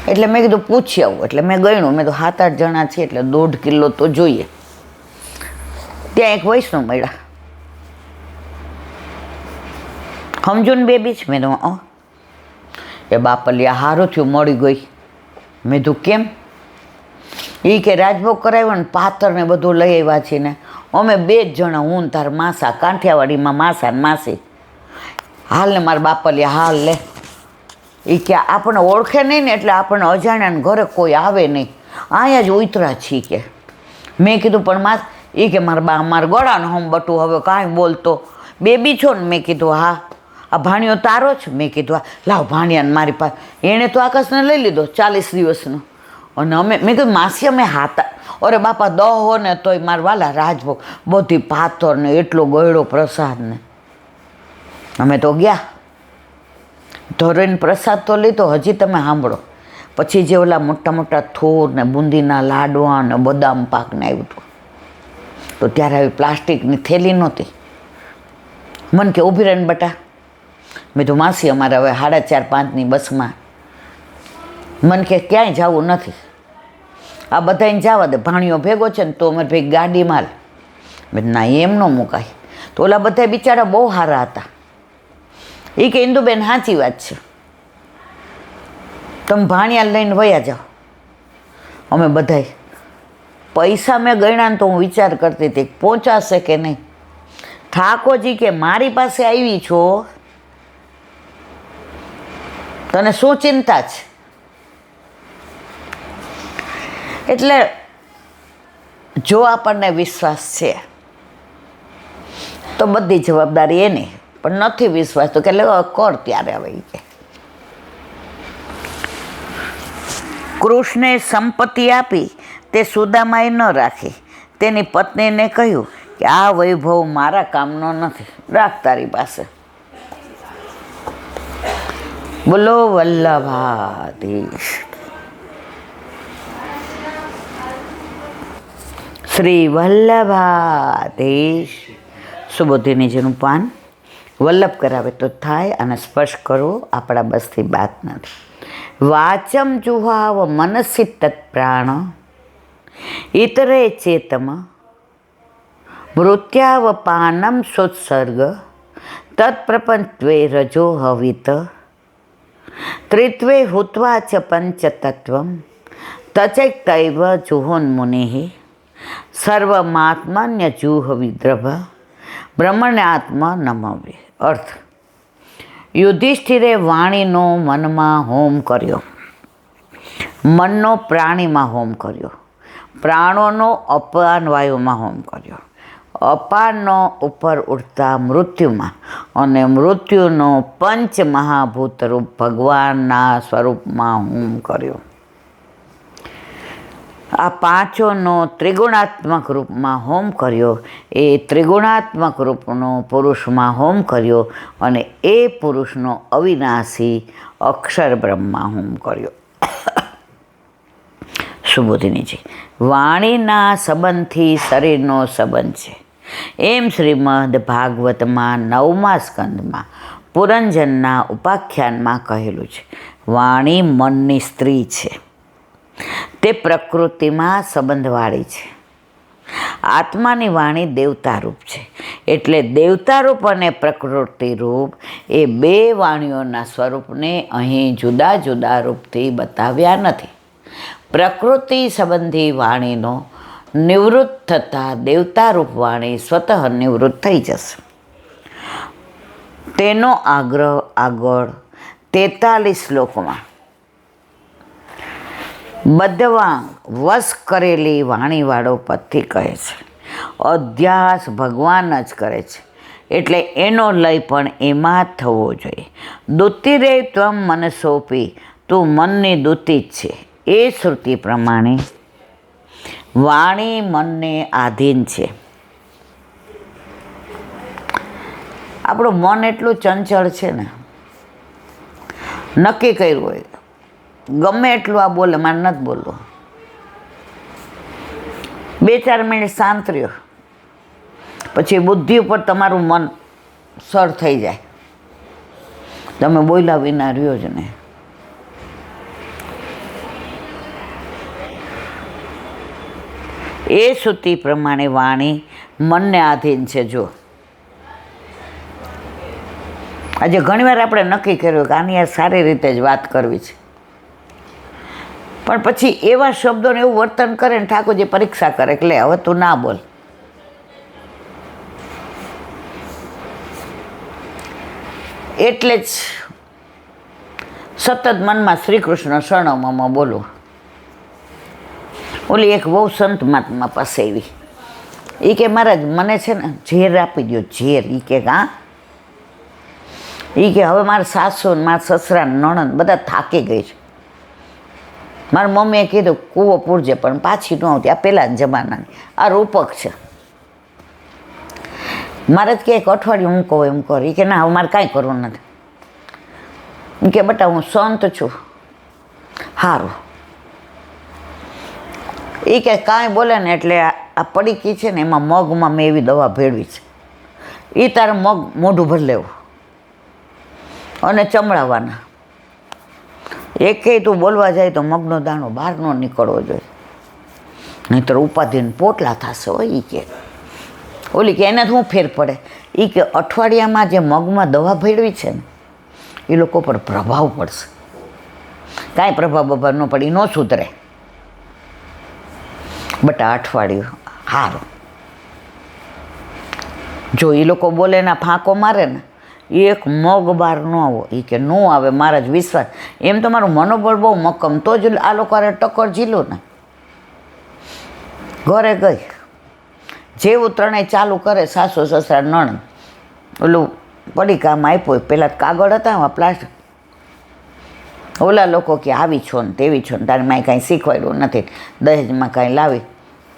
એટલે મેં કીધું પૂછી આવું. એટલે મેં ગણ્યું, મેં તો 7-8 જણા છે એટલે 1.5 કિલો તો જોઈએ. ત્યાં એક વૈષ્ણવ મળ્યા, સમજો ને બેબી છે. મેં તો એ બાપલિયા સારું થયું મળી ગઈ. મેં તો કેમ? એ કે રાજભોગ કરાવ્યો ને પાતર ને બધું લઈ આવ્યા છીએ ને અમે 2 જ જણા, હું તાર માસા, કાંઠિયાવાડીમાં માસા ને માસી. હાલ ને મારા બાપલિયા હાલ લે. એ કે આપણને ઓળખે નહીં ને એટલે આપણને અજાણ્યાને ઘરે કોઈ આવે નહીં, અહીંયા જ ઉતરા છીએ કે. મેં કીધું પણ માસ, એ કે મારા ગળાને હમ બટું હવે કાંઈ બોલતો. બેબી છો ને? મેં કીધું હા. આ ભાણિયો તારો જ? મેં કીધું હા. લાવ ભાણિયાને મારી પાસે. એણે તો આકાશને લઈ લીધો 40 દિવસનો. અને અમે, મેં કીધું માસી અમે હાતા, અરે બાપા દહો ને તોય મારા વાલા રાજભોગ બધી પાતર ને એટલો ગળ્યો પ્રસાદ ને. અમે તો ગયા, ધોરીને પ્રસાદ તો લીધો. હજી તમે સાંભળો, પછી જે ઓલા મોટા મોટા થોર ને બુંદીના લાડવા ને બદામ પાક ને આવ્યું હતું, તો ત્યારે આવી પ્લાસ્ટિકની થેલી નહોતી. મને કે ઊભી રહીને બટા. મેં તો માસી અમારે હવે 4:30-5ની બસમાં. મને કે ક્યાંય જવું નથી, આ બધાને જવા દે, ભાણિયો ભેગો છે ને તો અમારે ભેગી ગાડી માલ. મેં ના એમ ન મુકાય. તો ઓલા બધા બિચારા બહુ સારા હતા. એ કે ઇન્દુબેન સાચી વાત છે, તમે ભાણિયા લઈને વયા જાઓ. અમે બધાય પૈસા મેં ગણ્યા ને તો હું વિચાર કરતી હતી પહોંચાશે કે નહીં. ઠાકોરજી કે મારી પાસે આવી છો, તને શું ચિંતા છે? એટલે જો આપણને વિશ્વાસ છે તો બધી જવાબદારી એની, પણ નથી વિશ્વાસ તો કે કર ત્યારે હવે. કે કૃષ્ણે સંપત્તિ આપી તે સુદામાએ ન રાખી. તેની પત્નીને કહ્યું કે આ વૈભવ મારા કામનો નથી, રાખ તારી પાસે. બોલો વલ્લભાધીશ. શ્રી વલ્લભાધીશ. સુબોધિનીજીનું પાન વલ્લભ કરાવે તો થાય, અને સ્પર્શ કરવો આપણા બસથી બાત નથી. વાચમ જુહાવ મનસી તત્પ્રાણ ઇતરે ચેતમ મૃત્યાવપાનમ સોત્સર્ગ તત્પ્રપંચત્વે રજો હવિત ત્રિત્વે હુત્વા ચ પંચતત્વમ તચૈતૈવ જુહોન્મુનિ સર્વમાત્માન્ય જુહ વિદ્રભ બ્રહ્મણ્યાત્મા નમવે. અર્થ: યુધિષ્ઠિરે વાણીનો મનમાં હોમ કર્યો, મનનો પ્રાણીમાં હોમ કર્યો, પ્રાણોનો અપાન વાયુમાં હોમ કર્યો, અપાનનો ઉપર ઉઠતા મૃત્યુમાં, અને મૃત્યુનો પંચ મહાભૂત રૂપ ભગવાનના સ્વરૂપમાં હોમ કર્યો. આ પાંચોનો ત્રિગુણાત્મક રૂપમાં હોમ કર્યો. એ ત્રિગુણાત્મક રૂપનો પુરુષમાં હોમ કર્યો, અને એ પુરુષનો અવિનાશી અક્ષર બ્રહ્મમાં હોમ કર્યો. સુબોધિનીજી, વાણીના સંબંધથી શરીરનો સંબંધ છે, એમ શ્રીમદ ભાગવતમાં 9મા સ્કંદમાં પુરંજનના ઉપાખ્યાનમાં કહેલું છે. વાણી મનની સ્ત્રી છે, તે પ્રકૃતિમાં સંબંધવાળી છે. આત્માની વાણી દેવતારૂપ છે. એટલે દેવતારૂપ અને પ્રકૃતિરૂપ એ 2 વાણીઓના સ્વરૂપને અહીં જુદા જુદા રૂપથી બતાવ્યા નથી. પ્રકૃતિ સંબંધી વાણીનો નિવૃત્ત થતાં દેવતારૂપ વાણી સ્વતઃ નિવૃત્ત થઈ જશે. તેનો આગ્રહ આગળ 43 શ્લોકમાં બદ્ધવાંગ વશ કરેલી વાણીવાળો પદથી કહે છે. અધ્યાસ ભગવાન જ કરે છે, એટલે એનો લય પણ એમાં જ થવો જોઈએ. દુતિરે ત્વમ મનસોપી, તું મનની દૂતી જ છે. એ શ્રુતિ પ્રમાણે વાણી મનને આધીન છે. આપણું મન એટલું ચંચળ છે ને, નક્કી કર્યું હોય ગમે એટલું આ બોલે, મારે નથી બોલવું. 2-4 મિનિટ શાંત રહ્યો પછી બુદ્ધિ ઉપર તમારું મન સર થઈ જાય, તમે બોલ્યા વિના રહ્યો જ ને. એ શ્રુતિ પ્રમાણે વાણી મનને આધીન છે. જો આજે ઘણીવાર આપણે નક્કી કર્યું કે આની આ સારી રીતે જ વાત કરવી છે, પણ પછી એવા શબ્દોને એવું વર્તન કરે ને ઠાકોરજી પરીક્ષા કરે કે લે હવે તું ના બોલ. એટલે જ સતત મનમાં શ્રી કૃષ્ણ શરણોમાં બોલવું. ઓલી એક બહુ સંત મહાત્મા પાસે આવી, એ કે મહારાજ મને છે ને ઝેર આપી દો, ઝેર. એ કે હા. એ કે હવે મારા સાસુ ને મારા સસરા નણંદ બધા થાકી ગઈ છે. મારી મમ્મીએ કીધું કૂવો પૂરજે, પણ પાછી ન આવતી. આ પહેલાં જમાનાની આ રૂપક છે. મારે જ કે એક અઠવાડિયું હું કહું એમ કર. એ કે ના હવે મારે કાંઈ કરવું નથી. એમ કે બટા હું સંત છું. સારું. એ કે કાંઈ બોલે ને એટલે આ પડીકી છે ને એમાં મગમાં મેં એવી દવા ભેળવી છે, એ તારે મગ મોઢું ભરી લેવું અને ચમડાવવાના. એકે તું બોલવા જાય તો મગનો દાણો બહાર ન નીકળવો જોઈએ, નહીંતર ઉપાધિને પોટલા થશે. હોય એ કે ઓલી કે એને શું ફેર પડે? એ કે અઠવાડિયામાં જે મગમાં દવા ભેળવી છે ને એ લોકો પર પ્રભાવ પડશે. કાંઈ પ્રભાવ ન પડે, ન સુધરે. બટા અઠવાડિયું સારું. જો એ લોકો બોલે ને ફાંકો મારે ને એક મગ બહાર ન આવો. એ કે ન આવે, મારા જ વિશ્વાસ. એમ તો મારું મનોબળ બહુ મક્કમ, તો જ આ લોકો ટક્કર ઝીલું ને. ઘરે ગઈ, જેવું ત્રણેય ચાલુ કરે, સાસુ સસરા નણંદ, ઓલું પડીકામાં આપ્યું. પહેલાં કાગળ હતા એમાં પ્લાસ્ટિક. ઓલા લોકો કે આવી છો ને તેવી છો ને, તારે મારે કાંઈ શીખવાડ્યું નથી, દહેજમાં કાંઈ લાવી.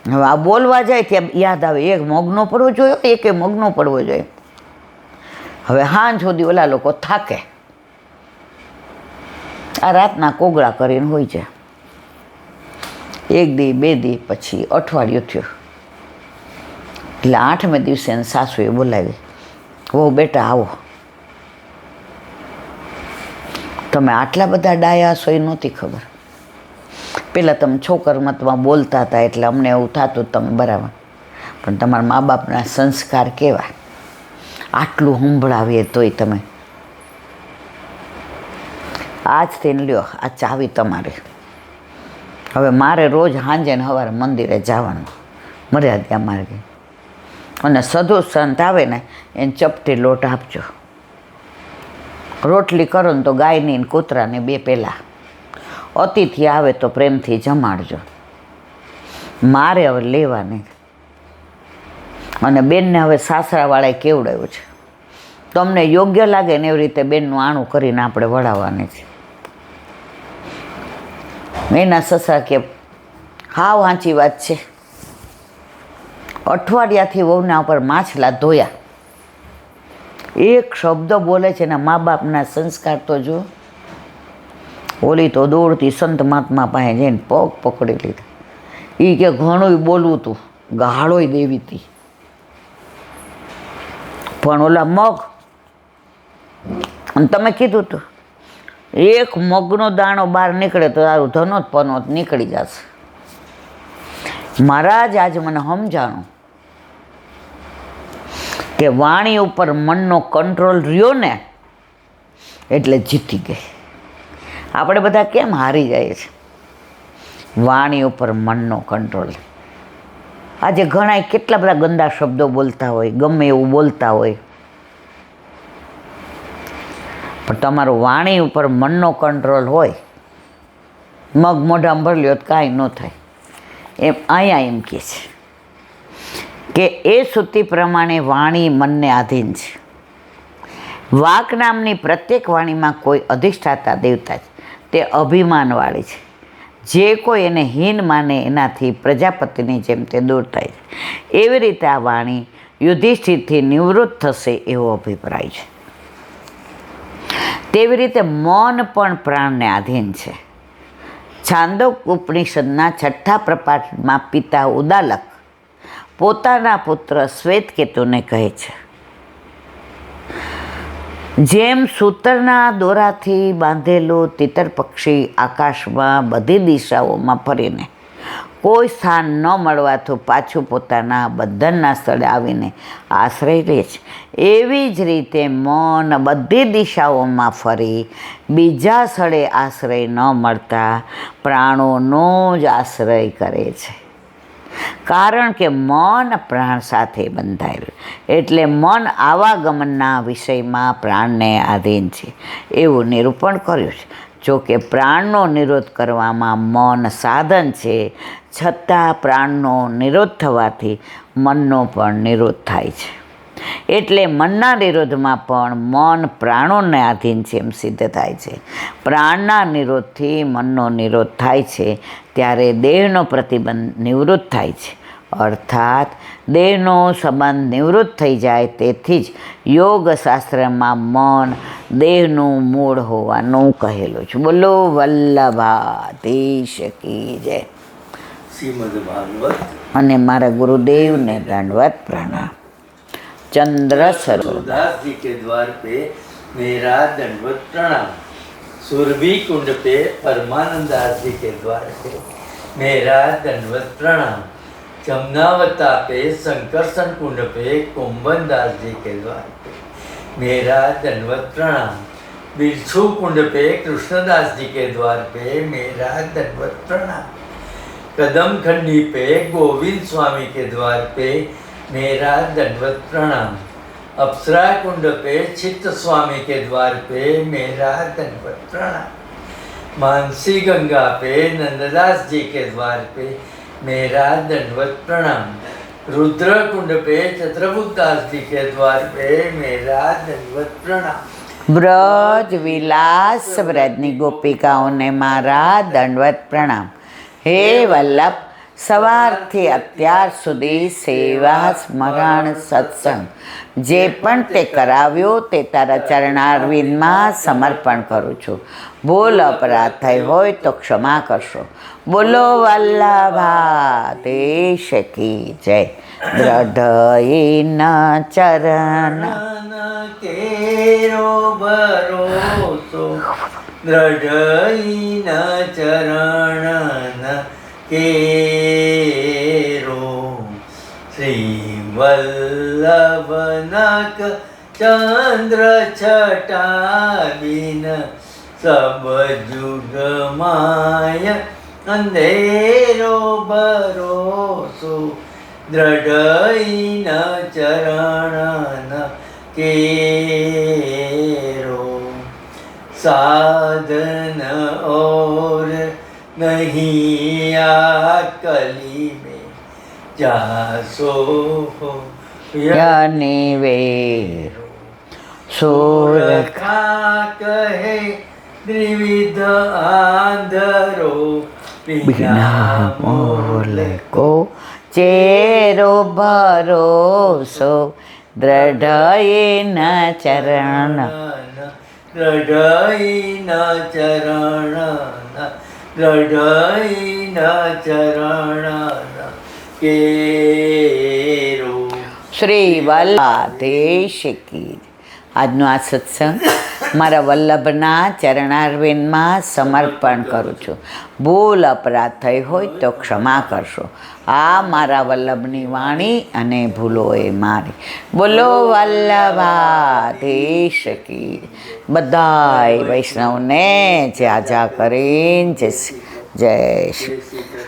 હવે આ બોલવા જાય ત્યાં યાદ આવે એક મગ ન પડવો જોઈએ, એકે મગ ન પડવો જોઈએ. હવે સાંજ સુધી ઓલા લોકો થાકે, આ રાતના કોગળા કરીને હોય છે. એક દી બે દી પછી અઠવાડિયું થયું. એટલે 8મે દિવસે સાસુએ બોલાવી, ઓ બેટા આવો. તમે આટલા બધા ડાયા છો એ નહોતી ખબર. પહેલાં તમે છોકરમતમાં બોલતા હતા એટલે અમને એવું થતું તમે બરાબર, પણ તમારા મા બાપના સંસ્કાર કેવા, આટલું સંભળાવીએ તોય તમે. આજથી લ્યો આ ચાવી તમારી. હવે મારે રોજ સાંજે ને સવારે મંદિરે જવાનું, મર્યાદા માર્ગે. અને સાધુ સંત આવે ને એને ચપટી લોટ આપજો. રોટલી કરો ને તો ગાયની ને કૂતરાને બે પહેલાં. અતિથિ આવે તો પ્રેમથી જમાડજો. મારે હવે લેવાની. અને બેનને હવે સાસરાવાળાએ કેવડાવ્યું છે, તમને યોગ્ય લાગે ને એવી રીતે બેનનું આણું કરીને આપણે વળાવવાની છે. એના સસરા કે હાવ સાચી વાત છે. અઠવાડિયાથી વહુના ઉપર માછલા ધોયા. એક શબ્દ બોલે છે ને મા બાપના સંસ્કાર તો જો. ઓલી તો દોડતી સંત મહાત્મા પાસે જઈને પગ પકડી લીધા. એ કે ઘણું બોલવું તું, ગાળોય દેવી હતી, પણ ઓલા મગ. અને તમે કીધું તું એક મગનો દાણો બહાર નીકળે તો તારું ધનોત પનોત નીકળી જશે. મહારાજ આજ મને સમજાણું કે વાણી ઉપર મનનો કંટ્રોલ રહ્યો ને એટલે જીતી ગઈ. આપણે બધા કેમ હારી જાય છે? વાણી ઉપર મનનો કંટ્રોલ. આજે ઘણા કેટલા બધા ગંદા શબ્દો બોલતા હોય, ગમે એવું બોલતા હોય, પણ તમારું વાણી ઉપર મનનો કંટ્રોલ હોય, મગ મોઢામાં ભરી લ્યો તો કાંઈ ન થાય. એમ અહીંયા એમ કહે છે કે એ શ્રુતિ પ્રમાણે વાણી મનને આધીન છે. વાક નામની પ્રત્યેક વાણીમાં કોઈ અધિષ્ઠાતા દેવતા છે, તે અભિમાનવાળી છે. જે કોઈ એને હીન માને એનાથી પ્રજાપતિની જેમ તે દૂર થાય છે. એવી રીતે આ વાણી યુધિષ્ઠિરથી નિવૃત્ત થશે એવો અભિપ્રાય છે. તેવી રીતે મન પણ પ્રાણને આધીન છે. છાંદોક ઉપનિષદના 6થા પ્રપાઠમાં પિતા ઉદાલક પોતાના પુત્ર શ્વેતકેતુને કહે છે, જેમ સૂતરના દોરાથી બાંધેલું તિતર પક્ષી આકાશમાં બધી દિશાઓમાં ફરીને કોઈ સ્થાન ન મળવાથી પાછું પોતાના બંધનના સ્થળે આવીને આશ્રય લે છે. એવી જ રીતે મન બધી દિશાઓમાં ફરી બીજા સ્થળે આશ્રય ન મળતા પ્રાણોનો જ આશ્રય કરે છે. કારણ કે મન પ્રાણ સાથે બંધાયેલું, એટલે મન આવાગમનના વિષયમાં પ્રાણને આધીન છે એવું નિરૂપણ કર્યું છે. જો કે પ્રાણનો નિરોધ કરવામાં મન સાધન છે, છતાં પ્રાણનો નિરોધ થવાથી મનનો પણ નિરોધ થાય છે. એટલે મનના નિરોધમાં પણ મન પ્રાણોને આધીન છે એમ સિદ્ધ થાય છે. પ્રાણના નિરોધથી મનનો નિરોધ થાય છે ત્યારે દેહનો પ્રતિબંધ નિવૃત્ત થાય છે, અર્થાત દેહનો સંબંધ નિવૃત્ત થઈ જાય. તેથી જ યોગશાસ્ત્રમાં મન દેહનું મૂળ હોવાનું કહેલું છે. બોલો વલ્લભાધીશ કી જય. શ્રીમદ ભાગવત. અને મારા गुरुदेवને दंडवत प्रणाम. चंद्र सरोवर दास जी के द्वार पे मेरा दंडवत प्रणाम. सुरभि कुंड पे परमानंद दास जी के द्वार पे मेरा दंडवत प्रणाम. जमुनावता पे संकर्षण कुंड पे कुंभन दास जी के द्वार पे मेरा दंडवत प्रणाम. बिरछू कुंड पे कृष्णदास जी के द्वार पे मेरा दंडवत प्रणाम. कदम खंडी पे गोविंद स्वामी के द्वार पे मेरा दंडवत प्रणाम. अप्सरा कुंड पे चित्त स्वामी के द्वार पे मेरा दंडवत प्रणाम. मानसी गंगा पे नंददास जी के द्वार पे मेरा दंडवत प्रणाम. रुद्र कुंड पे चित्रगुप्त दास जी के द्वार पे मेरा दंडवत प्रणाम. ब्रज विलास ब्रजनी गोपिकाओने मारा दंडवत प्रणाम. हे वल्लभ, સવારથી અત્યાર સુધી સેવા સ્મરણ સત્સંગ જે પણ તે કરાવ્યો તે તારા ચરણારવિંદમાં સમર્પણ કરું છું. ભૂલ અપરાધ થઈ હોય તો ક્ષમા કરશો. બોલો વલ્લભાધીશ કી જય. દ્રઢઈના ચરણ કેરો ભરોસો, દ્રઢઈના ચરણ કેરો. શ્રી વલ્લભનક ચંદ્ર છટાબીન સબ જુગ માય અંધેરો ભરોસો, દ્રઢઈન ચરણ કેરો. साधन और नहीं आ कली में, जासो निवे सूरखा कहे त्रिविध आंधरो, बिना मोल को चेरो भरोसो, દ્રઢઈન ચરણ દ્રઢઈન ચરણ, દ્રઢઈન ચરણ કેરો. શ્રી વલ્લભાધીશ કી. આજનો આ સત્સંગ મારા વલ્લભના ચરણારવિંદમાં સમર્પણ કરું છું. ભૂલ અપરાધ થઈ હોય તો ક્ષમા કરશો. આ મારા વલ્લભની વાણી અને ભૂલો એ મારી. બોલો વલ્લભાધીશ કી. બધાય વૈષ્ણવને જ્યાં કરીને જય શ્રી કૃષ્ણ.